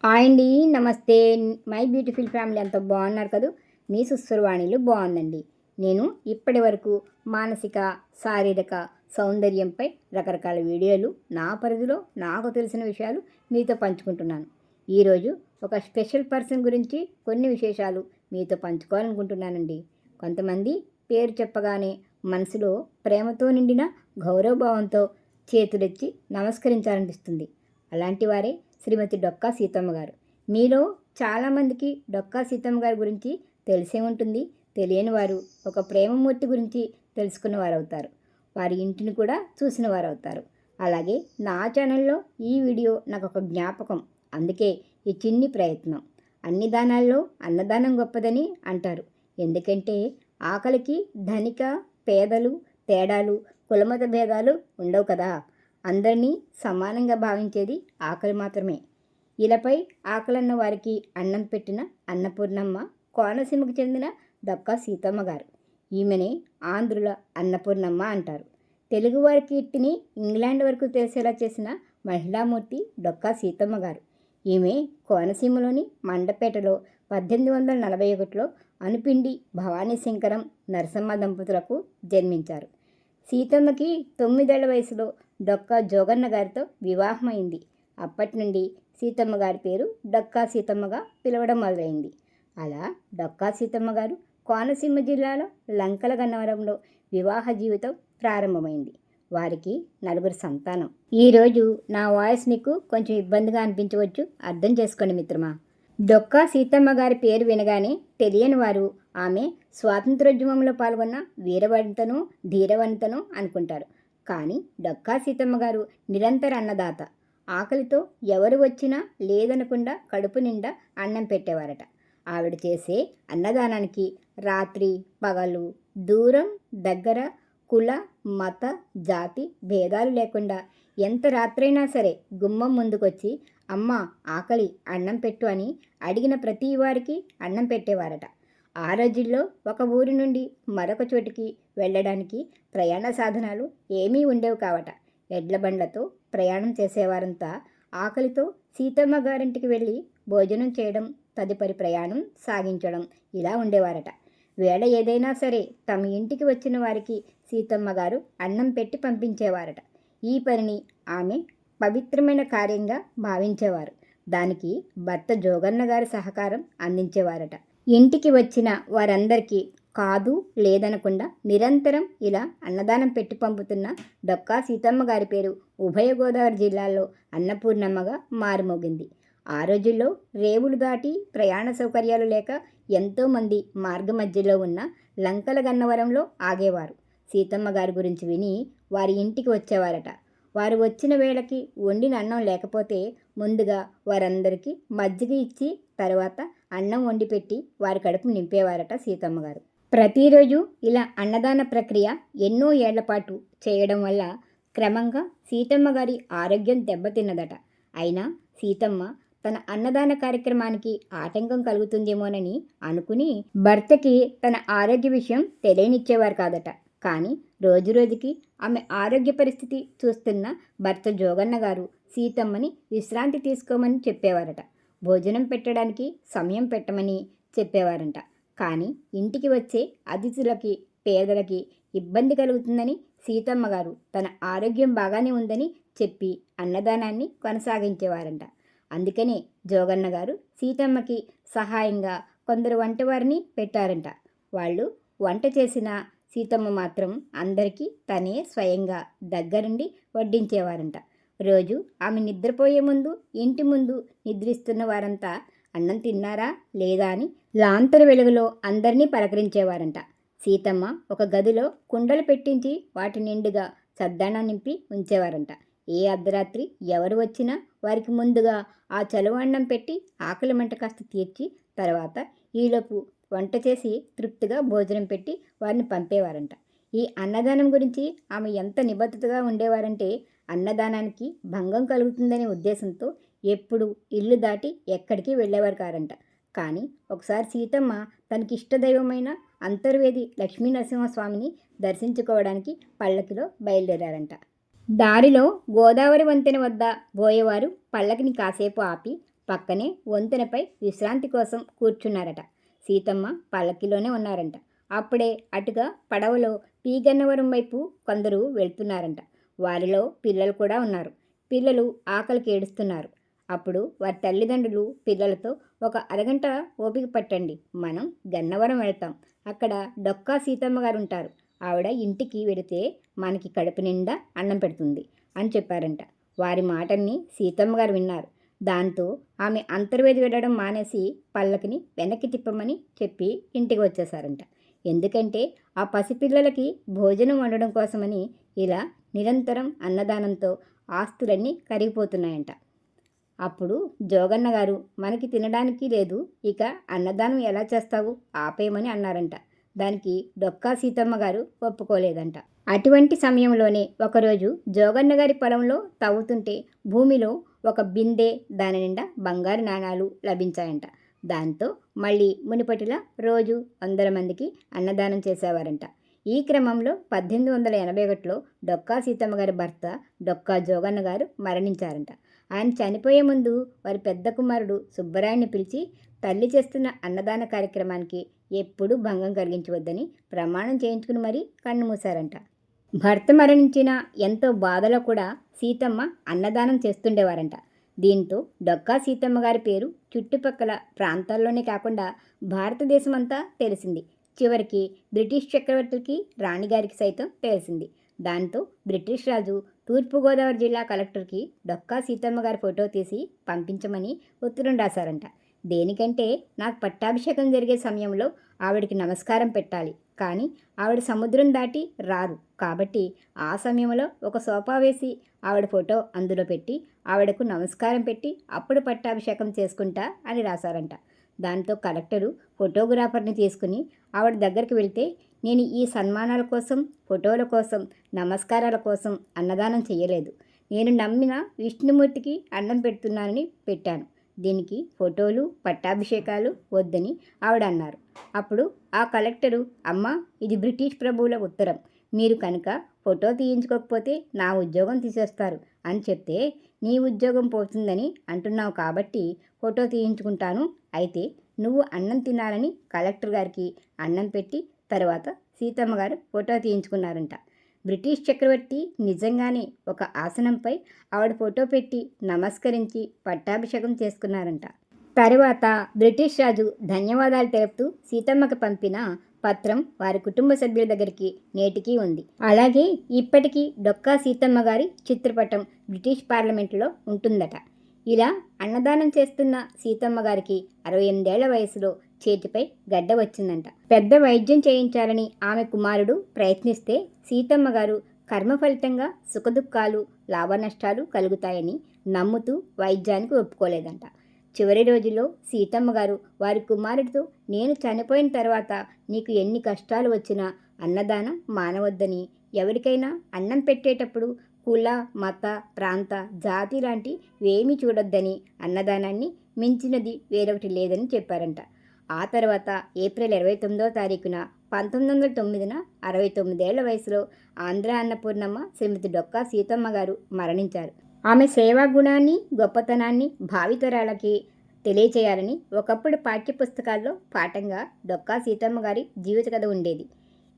Hi అండి. నమస్తే. My beautiful family అంతా బాగున్నారు కదూ. మీ సుస్వరవాణిలు బాగుందండి. నేను ఇప్పటి వరకు మానసిక, శారీరక సౌందర్యంపై రకరకాల వీడియోలు నా పరిధిలో నాకు తెలిసిన విషయాలు మీతో పంచుకుంటున్నాను. ఈరోజు ఒక స్పెషల్ పర్సన్ గురించి కొన్ని విశేషాలు మీతో పంచుకోవాలనుకుంటున్నానండి. కొంతమంది పేరు చెప్పగానే మనసులో ప్రేమతో నిండిన గౌరవభావంతో చేతులెత్తి నమస్కరించాలనిపిస్తుంది. అలాంటి వారే శ్రీమతి డొక్కా సీతమ్మ గారు. మీలో చాలామందికి డొక్కా సీతమ్మ గారి గురించి తెలిసే ఉంటుంది. తెలియని వారు ఒక ప్రేమమూర్తి గురించి తెలుసుకున్న వారు అవుతారు. వారి ఇంటిని కూడా చూసిన వారు అవుతారు. అలాగే నా ఛానల్లో ఈ వీడియో నాకు ఒక జ్ఞాపకం. అందుకే ఈ చిన్ని ప్రయత్నం. అన్ని దానాల్లో అన్నదానం గొప్పదని అంటారు. ఎందుకంటే ఆకలికి ధనిక పేదలు తేడాలు కులమత భేదాలు ఉండవు కదా. అందరినీ సమానంగా భావించేది ఆకలి మాత్రమే. ఇలాపై ఆకలన్న వారికి అన్నం పెట్టిన అన్నపూర్ణమ్మ కోనసీమకు చెందిన డొక్కా సీతమ్మ గారు. ఈమెనే ఆంధ్రుల అన్నపూర్ణమ్మ అంటారు. తెలుగువారి కీర్తిని ఇంగ్లాండ్ వరకు తెలిసేలా చేసిన మహిళామూర్తి డొక్కా సీతమ్మ గారు. ఈమె కోనసీమలోని మండపేటలో 1841లో అనుపిండి భవానీ శంకరం నరసమ్మ దంపతులకు జన్మించారు. సీతమ్మకి 9 ఏళ్ల వయసులో డొక్కా జోగన్న గారితో వివాహమైంది. అప్పటి నుండి సీతమ్మ గారి పేరు డొక్కా సీతమ్మగా పిలవడం మొదలైంది. అలా డొక్కా సీతమ్మ గారు కోనసీమ జిల్లాలో లంకల గన్నవరంలో వివాహ జీవితం ప్రారంభమైంది. వారికి 4 సంతానం. ఈరోజు నా వాయిస్ మీకు కొంచెం ఇబ్బందిగా అనిపించవచ్చు, అర్థం చేసుకోండి మిత్రమా. డొక్కా సీతమ్మ గారి పేరు వినగానే తెలియని వారు ఆమె స్వాతంత్రోద్యమంలో పాల్గొన్న వీరవనితను ధీరవనితను అనుకుంటారు. కానీ డొక్కా సీతమ్మ గారు నిరంతర అన్నదాత. ఆకలితో ఎవరు వచ్చినా లేదనకుండా కడుపు నిండా అన్నం పెట్టేవారట. ఆవిడ చేసే అన్నదానానికి రాత్రి పగలు దూరం దగ్గర కుల మత జాతి భేదాలు లేకుండా ఎంత రాత్రైనా సరే గుమ్మం ముందుకొచ్చి అమ్మ ఆకలి అన్నం పెట్టు అని అడిగిన ప్రతి వారికి అన్నం పెట్టేవారట. ఆ రోజుల్లో ఒక ఊరి నుండి మరొక చోటికి వెళ్ళడానికి ప్రయాణ సాధనాలు ఏమీ ఉండేవి కావట. ఎడ్ల బండ్లతో ప్రయాణం చేసేవారంతా ఆకలితో సీతమ్మ గారింటికి వెళ్ళి భోజనం చేయడం, తదుపరి ప్రయాణం సాగించడం ఇలా ఉండేవారట. వేళ ఏదైనా సరే తమ ఇంటికి వచ్చిన వారికి సీతమ్మ గారు అన్నం పెట్టి పంపించేవారట. ఈ పనిని ఆమె పవిత్రమైన కార్యంగా భావించేవారు. దానికి భర్త జోగన్న గారి సహకారం అందించేవారట. ఇంటికి వచ్చిన వారందరికీ కాదు లేదనకుండా నిరంతరం ఇలా అన్నదానం పెట్టి పంపుతున్న డొక్కా సీతమ్మ గారి పేరు ఉభయ గోదావరి జిల్లాల్లో అన్నపూర్ణమ్మగా మారుమోగింది. ఆ రోజుల్లో రేవులు దాటి ప్రయాణ సౌకర్యాలు లేక ఎంతోమంది మార్గ మధ్యలో ఉన్న లంకల గన్నవరంలో ఆగేవారు. సీతమ్మ గారి గురించి విని వారి ఇంటికి వచ్చేవారట. వారు వచ్చిన వేళకి వండిన అన్నం లేకపోతే ముందుగా వారందరికీ మజ్జిగ ఇచ్చి తర్వాత అన్నం వండి పెట్టి వారి కడుపు నింపేవారట సీతమ్మ గారు. ప్రతిరోజు ఇలా అన్నదాన ప్రక్రియ ఎన్నో ఏళ్లపాటు చేయడం వల్ల క్రమంగా సీతమ్మ గారి ఆరోగ్యం దెబ్బతిన్నదట. అయినా సీతమ్మ తన అన్నదాన కార్యక్రమానికి ఆటంకం కలుగుతుందేమోనని అనుకుని భర్తకి తన ఆరోగ్య విషయం తెలియనిచ్చేవారు కాదట. కానీ రోజురోజుకి ఆమె ఆరోగ్య పరిస్థితి చూస్తున్న భర్త జోగన్న గారు సీతమ్మని విశ్రాంతి తీసుకోమని చెప్పేవారట. భోజనం పెట్టడానికి సమయం పెట్టమని చెప్పేవారంట. కానీ ఇంటికి వచ్చే అతిథులకి పేదలకి ఇబ్బంది కలుగుతుందని సీతమ్మ గారు తన ఆరోగ్యం బాగానే ఉందని చెప్పి అన్నదానాన్ని కొనసాగించేవారంట. అందుకనే జోగన్న గారు సీతమ్మకి సహాయంగా కొందరు వంటవారిని పెట్టారంట. వాళ్ళు వంట చేసిన సీతమ్మ మాత్రం అందరికీ తనే స్వయంగా దగ్గరుండి వడ్డించేవారంట. రోజు ఆమె నిద్రపోయే ముందు ఇంటి ముందు నిద్రిస్తున్న వారంతా అన్నం తిన్నారా లేదా అని లాంతరు వెలుగులో అందరినీ పలకరించేవారంట. సీతమ్మ ఒక గదిలో కుండలు పెట్టించి వాటి నిండుగా సద్దానం నింపి ఉంచేవారంట. ఏ అర్ధరాత్రి ఎవరు వచ్చినా వారికి ముందుగా ఆ చలువ అన్నం పెట్టి ఆకలి మంట కాస్త తీర్చి తర్వాత ఈలోపు వంట చేసి తృప్తిగా భోజనం పెట్టి వారిని పంపేవారంట. ఈ అన్నదానం గురించి ఆమె ఎంత నిబద్ధతగా ఉండేవారంటే అన్నదానానికి భంగం కలుగుతుందనే ఉద్దేశంతో ఎప్పుడు ఇల్లు దాటి ఎక్కడికి వెళ్ళేవారు కారంట. కానీ ఒకసారి సీతమ్మ తనకి ఇష్టదైవమైన అంతర్వేది లక్ష్మీ నరసింహస్వామిని దర్శించుకోవడానికి పల్లకిలో బయలుదేరారంట. దారిలో గోదావరి వంతెన వద్ద బోయేవారు పల్లకిని కాసేపు ఆపి పక్కనే వంతెనపై విశ్రాంతి కోసం కూర్చున్నారట. సీతమ్మ పల్లకిలోనే ఉన్నారంట. అప్పుడే అటుగా పడవలో పీగన్నవరం వైపు కొందరు వెళ్తున్నారంట. వారిలో పిల్లలు కూడా ఉన్నారు. పిల్లలు ఆకలికి ఏడుస్తున్నారు. అప్పుడు వారి తల్లిదండ్రులు పిల్లలతో, ఒక అరగంట ఓపిక పట్టండి, మనం గన్నవరం వెళ్తాం, అక్కడ డొక్కా సీతమ్మ గారు ఉంటారు, ఆవిడ ఇంటికి వెడితే మనకి కడుపు నిండా అన్నం పెడుతుంది అని చెప్పారంట. వారి మాటల్ని సీతమ్మ గారు విన్నారు. దాంతో ఆమె అంతర్వేది వెళ్ళడం మానేసి పల్లకిని వెనక్కి తిప్పమని చెప్పి ఇంటికి వచ్చేసారంట. ఎందుకంటే ఆ పసిపిల్లలకి భోజనం వండడం కోసమని ఇలా నిరంతరం అన్నదానంతో ఆస్తులన్నీ కరిగిపోతున్నాయంట. అప్పుడు జోగన్న గారు, మనకి తినడానికి లేదు, ఇక అన్నదానం ఎలా చేస్తావు, ఆపేయమని అన్నారంట. దానికి డొక్కా సీతమ్మ గారు ఒప్పుకోలేదంట. అటువంటి సమయంలోనే ఒకరోజు జోగన్న గారి పొలంలో తవ్వుతుంటే భూమిలో ఒక బిందె, దాని నిండా బంగారు నాణాలు లభించాయంట. దాంతో మళ్ళీ మునిపటిలా రోజు 100 మందికి అన్నదానం చేసేవారంట. ఈ క్రమంలో 1881లో డొక్కా సీతమ్మ గారి భర్త డొక్కా జోగన్న గారు మరణించారంట. ఆయన చనిపోయే ముందు వారి పెద్ద కుమారుడు సుబ్బరాయుడిని పిలిచి తల్లి చేస్తున్న అన్నదాన కార్యక్రమానికి ఎప్పుడూ భంగం కలిగించవద్దని ప్రమాణం చేయించుకుని మరీ కన్నుమూశారంట. భర్త మరణించిన ఎంతో బాధలో కూడా సీతమ్మ అన్నదానం చేస్తుండేవారంట. దీంతో డొక్కా సీతమ్మ గారి పేరు చుట్టుపక్కల ప్రాంతాల్లోనే కాకుండా భారతదేశం అంతా తెలిసింది. చివరికి బ్రిటిష్ చక్రవర్తులకి, రాణిగారికి సైతం తెలిసింది. దాంతో బ్రిటిష్ రాజు తూర్పుగోదావరి జిల్లా కలెక్టర్కి డొక్కా సీతమ్మ గారి ఫోటో తీసి పంపించమని ఉత్తరం రాశారంట. దేనికంటే, నాకు పట్టాభిషేకం జరిగే సమయంలో ఆవిడకి నమస్కారం పెట్టాలి, కానీ ఆవిడ సముద్రం దాటి రారు, కాబట్టి ఆ సమయంలో ఒక సోఫా వేసి ఆవిడ ఫోటో అందులో పెట్టి ఆవిడకు నమస్కారం పెట్టి అప్పుడు పట్టాభిషేకం చేసుకుంటా అని రాశారంట. దాంతో కలెక్టరు ఫోటోగ్రాఫర్ని తీసుకుని ఆవిడ దగ్గరికి వెళ్తే, నేను ఈ సన్మానాల కోసం, ఫోటోల కోసం, నమస్కారాల కోసం అన్నదానం చేయలేదు, నేను నమ్మిన విష్ణుమూర్తికి అన్నం పెడుతున్నానని పెట్టాను, దీనికి ఫోటోలు, పట్టాభిషేకాలు వద్దని ఆవిడ అన్నారు. అప్పుడు ఆ కలెక్టరు, అమ్మ, ఇది బ్రిటిష్ ప్రభువుల ఉత్తరం, మీరు కనుక ఫోటో తీయించుకోకపోతే నా ఉద్యోగం తీసేస్తారు అని చెప్తే, నీ ఉద్యోగం పోతుందని అంటున్నావు కాబట్టి ఫోటో తీయించుకుంటాను, అయితే నువ్వు అన్నం తినాలని కలెక్టర్ గారికి అన్నం పెట్టి తర్వాత సీతమ్మ గారు ఫోటో తీయించుకున్నారంట. బ్రిటిష్ చక్రవర్తి నిజంగానే ఒక ఆసనంపై ఆవిడ ఫోటో పెట్టి నమస్కరించి పట్టాభిషేకం చేసుకున్నారంట. తరువాత బ్రిటిష్ రాజు ధన్యవాదాలు తెలుపుతూ సీతమ్మకి పంపిన పత్రం వారి కుటుంబ సభ్యుల దగ్గరికి నేటికీ ఉంది. అలాగే ఇప్పటికీ డొక్కా సీతమ్మ గారి చిత్రపటం బ్రిటిష్ పార్లమెంటులో ఉంటుందట. ఇలా అన్నదానం చేస్తున్న సీతమ్మ గారికి 68 ఏళ్ల వయసులో చేతిపై గడ్డ వచ్చిందంట. పెద్ద వైద్యం చేయించాలని ఆమె కుమారుడు ప్రయత్నిస్తే సీతమ్మ గారు కర్మ ఫలితంగా సుఖదుఖాలు, లాభనష్టాలు కలుగుతాయని నమ్ముతూ వైద్యానికి ఒప్పుకోలేదంట. చివరి రోజుల్లో సీతమ్మ గారు వారి కుమారుడితో, నేను చనిపోయిన తర్వాత నీకు ఎన్ని కష్టాలు వచ్చినా అన్నదానం మానవద్దని, ఎవరికైనా అన్నం పెట్టేటప్పుడు కుల, మత, ప్రాంత, జాతి లాంటి వేమీ చూడొద్దని, అన్నదానాన్ని మించినది వేరొకటి లేదని చెప్పారంట. ఆ తర్వాత ఏప్రిల్ 29వ తారీఖున 1909న 69 ఏళ్ల వయసులో ఆంధ్ర అన్నపూర్ణమ్మ శ్రీమతి డొక్కా సీతమ్మ గారు మరణించారు. ఆమె సేవా గుణాన్ని, గొప్పతనాన్ని భావితరాలకి తెలియచేయాలని ఒకప్పుడు పాఠ్యపుస్తకాల్లో పాఠంగా డొక్కా సీతమ్మ గారి జీవిత కథ ఉండేది.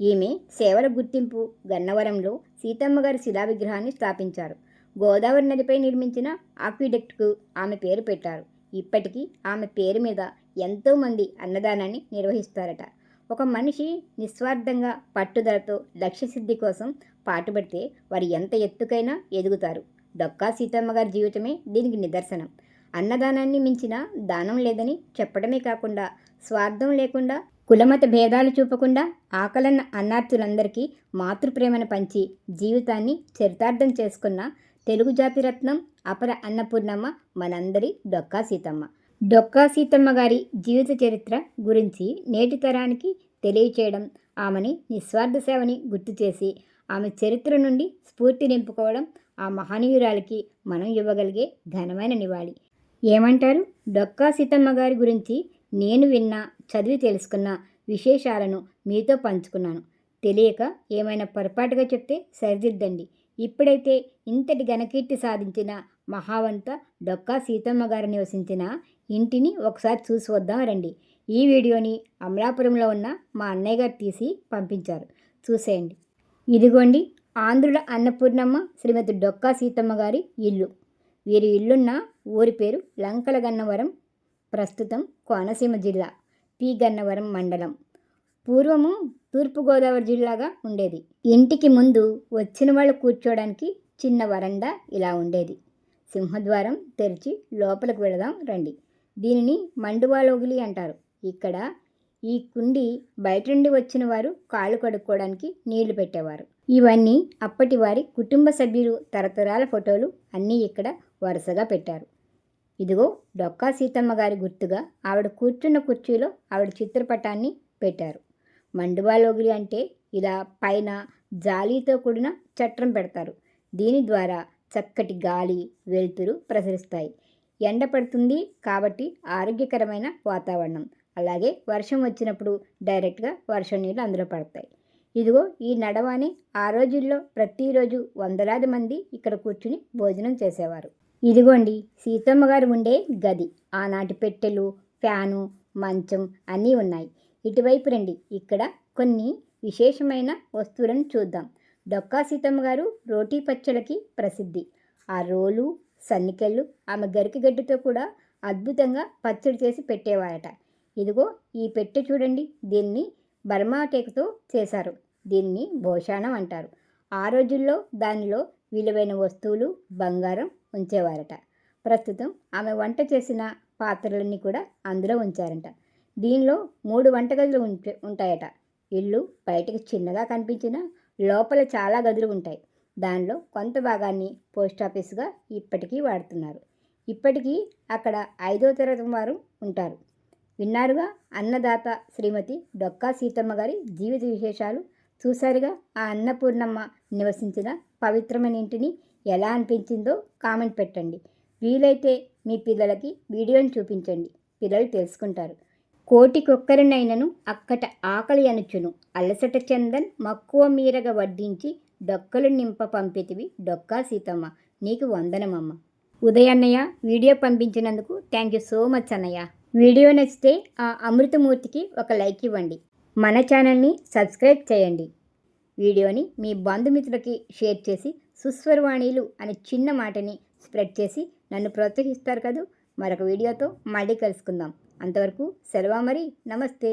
ఈమె సేవల గుర్తింపు గన్నవరంలో సీతమ్మ గారి శిలా విగ్రహాన్ని స్థాపించారు. గోదావరి నదిపై నిర్మించిన ఆక్విడక్ట్కు ఆమె పేరు పెట్టారు. ఇప్పటికీ ఆమె పేరు మీద ఎంతోమంది అన్నదానాన్ని నిర్వహిస్తారట. ఒక మనిషి నిస్వార్థంగా పట్టుదలతో లక్ష్యసిద్ధి కోసం పాటుపడితే వారు ఎంత ఎత్తుకైనా ఎదుగుతారు. డొక్కా సీతమ్మ గారి జీవితమే దీనికి నిదర్శనం. అన్నదానాన్ని మించిన దానం లేదని చెప్పడమే కాకుండా, స్వార్థం లేకుండా, కులమత భేదాలు చూపకుండా ఆకలన్న అన్నార్తులందరికీ మాతృప్రేమను పంచి జీవితాన్ని చరితార్థం చేసుకున్న తెలుగు జాతి రత్నం అపర అన్నపూర్ణమ్మ మనందరి డొక్కా సీతమ్మ. డొక్కా సీతమ్మ గారి జీవిత చరిత్ర గురించి నేటి తరానికి తెలియచేయడం, ఆమెని నిస్వార్థ సేవని గుర్తు చేసి ఆమె చరిత్ర నుండి స్ఫూర్తి నింపుకోవడం ఆ మహనీయురాలికి మనం ఇవ్వగలిగే ఘనమైన నివాళి. ఏమంటారు? డొక్కా సీతమ్మ గారి గురించి నేను విన్న, చదివి తెలుసుకున్న విశేషాలను మీతో పంచుకున్నాను. తెలియక ఏమైనా పొరపాటుగా చెప్తే సరిదిద్దండి. ఇప్పుడైతే ఇంతటి ఘనకీర్తి సాధించిన మహావంత డొక్కా సీతమ్మ గారు నివసించిన ఇంటిని ఒకసారి చూసి వద్దాం రండి. ఈ వీడియోని అమలాపురంలో ఉన్న మా అన్నయ్య గారు తీసి పంపించారు, చూసేయండి. ఇదిగోండి ఆంధ్రుల అన్నపూర్ణమ్మ శ్రీమతి డొక్కా సీతమ్మ గారి ఇల్లు. వీరి ఇల్లున్న ఊరి పేరు లంకల గన్నవరం, ప్రస్తుతం కోనసీమ జిల్లా పి గన్నవరం మండలం. పూర్వము తూర్పుగోదావరి జిల్లాగా ఉండేది. ఇంటికి ముందు వచ్చిన వాళ్ళు కూర్చోడానికి చిన్న వరండా ఇలా ఉండేది. సింహద్వారం తెరిచి లోపలికి వెళదాం రండి. దీనిని మండువాలోగిలి అంటారు. ఇక్కడ ఈ కుండి బయట నుండి వచ్చిన వారు కాళ్ళు కడుక్కోవడానికి నీళ్లు పెట్టేవారు. ఇవన్నీ అప్పటి వారి కుటుంబ సభ్యులు తరతరాల ఫోటోలు అన్నీ ఇక్కడ వరుసగా పెట్టారు. ఇదిగో డొక్కా సీతమ్మ గారి గుర్తుగా ఆవిడ కూర్చున్న కుర్చీలో ఆవిడ చిత్రపటాన్ని పెట్టారు. మండువాలోగిలి అంటే ఇలా పైన జాలీతో కూడిన చట్రం పెడతారు. దీని ద్వారా చక్కటి గాలి, వెలుతురు ప్రసరిస్తాయి. ఎండ పడుతుంది కాబట్టి ఆరోగ్యకరమైన వాతావరణం. అలాగే వర్షం వచ్చినప్పుడు డైరెక్ట్గా వర్షం నీళ్ళు అందులో పడతాయి. ఇదిగో ఈ నడవాని ఆ రోజుల్లో ప్రతిరోజు వందలాది మంది ఇక్కడ కూర్చుని భోజనం చేసేవారు. ఇదిగోండి సీతమ్మ గారు ఉండే గది. ఆనాటి పెట్టెలు, ఫ్యాను, మంచం అన్నీ ఉన్నాయి. ఇటువైపు రండి. ఇక్కడ కొన్ని విశేషమైన వస్తువులను చూద్దాం. డొక్కా సీతమ్మ గారు రోటీ పచ్చళ్ళకి ప్రసిద్ధి. ఆ రోలు, సన్నికెళ్ళు ఆమె గరిక గడ్డితో కూడా అద్భుతంగా పచ్చడి చేసి పెట్టేవారట. ఇదిగో ఈ పెట్టె చూడండి, దీన్ని బర్మా టేకుతో చేశారు. దీన్ని భోషాణం అంటారు. ఆ రోజుల్లో దానిలో విలువైన వస్తువులు, బంగారం ఉంచేవారట. ప్రస్తుతం ఆమె వంట చేసిన పాత్రలన్నీ కూడా అందులో ఉంచారంట. దీనిలో 3 వంటగదులు ఉంటాయట. ఇల్లు బయటకు చిన్నగా కనిపించినా లోపల చాలా గదులు ఉంటాయి. దానిలో కొంత భాగాన్ని పోస్ట్ ఆఫీసుగా ఇప్పటికీ వాడుతున్నారు. ఇప్పటికీ అక్కడ 5వ తరగతి వారు ఉంటారు. విన్నారుగా అన్నదాత శ్రీమతి డొక్కా సీతమ్మ గారి జీవిత విశేషాలు. చూసారుగా ఆ అన్నపూర్ణమ్మ నివసించిన పవిత్రమైన ఇంటిని. ఎలా అనిపించిందో కామెంట్ పెట్టండి. వీలైతే మీ పిల్లలకి వీడియోని చూపించండి, పిల్లలు తెలుసుకుంటారు. కోటికొక్కరినైనను అక్కట ఆకలి అనుచును, అలసట చందన్ మక్కువ మీరగ వడ్డించి డొక్కలు నింప పంపితివి డొక్కా సీతమ్మ, నీకు వందనమమ్మ. ఉదయన్నయ్య వీడియో పంపించినందుకు థ్యాంక్ యూ సో మచ్ అన్నయ్య. వీడియో నచ్చితే ఆ అమృతమూర్తికి ఒక లైక్ ఇవ్వండి. మన ఛానల్ని సబ్స్క్రైబ్ చేయండి. వీడియోని మీ బంధుమిత్రులకి షేర్ చేసి సుస్వరవాణిలు అనే చిన్న మాటని స్ప్రెడ్ చేసి నన్ను ప్రోత్సహిస్తారు కదూ. మరొక వీడియోతో మళ్ళీ కలుసుకుందాం. అంతవరకు సెలవు మరి. నమస్తే.